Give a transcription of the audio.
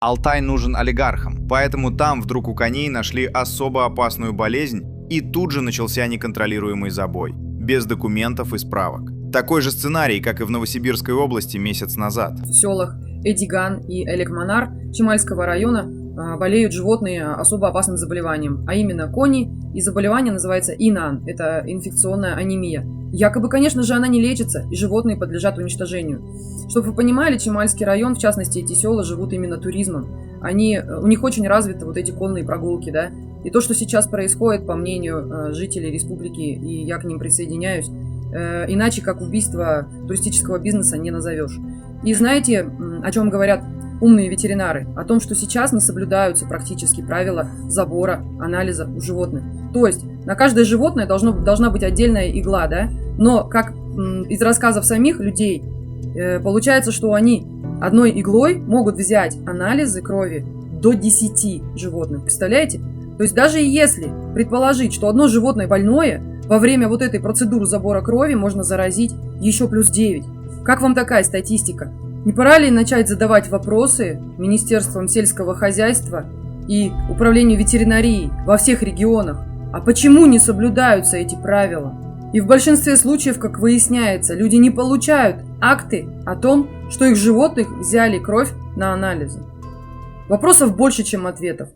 Алтай нужен олигархам, поэтому там вдруг у коней нашли особо опасную болезнь, и тут же начался неконтролируемый забой, без документов и справок. Такой же сценарий, как и в Новосибирской области месяц назад. В селах Эдиган и Элек-Манар Чемальского района болеют животные особо опасным заболеванием, а именно кони, и заболевание называется ИНАН, это инфекционная анемия. Якобы, конечно же, она не лечится, и животные подлежат уничтожению. Чтобы вы понимали, Чемальский район, в частности, эти села живут именно туризмом. У них очень развиты вот эти конные прогулки, да. И то, что сейчас происходит, по мнению жителей республики, и я к ним присоединяюсь, иначе как убийство туристического бизнеса не назовешь. И знаете, о чем говорят умные ветеринары? О том, что сейчас не соблюдаются практически правила забора, анализа у животных. То есть на каждое животное должна быть отдельная игла, да? Но, как из рассказов самих людей, получается, что они одной иглой могут взять анализы крови до 10 животных. Представляете? То есть даже если предположить, что одно животное больное, во время вот этой процедуры забора крови можно заразить еще плюс 9. Как вам такая статистика? Не пора ли начать задавать вопросы Министерствам сельского хозяйства и Управлению ветеринарии во всех регионах? А почему не соблюдаются эти правила? И в большинстве случаев, как выясняется, люди не получают акты о том, что их животных взяли кровь на анализы. Вопросов больше, чем ответов.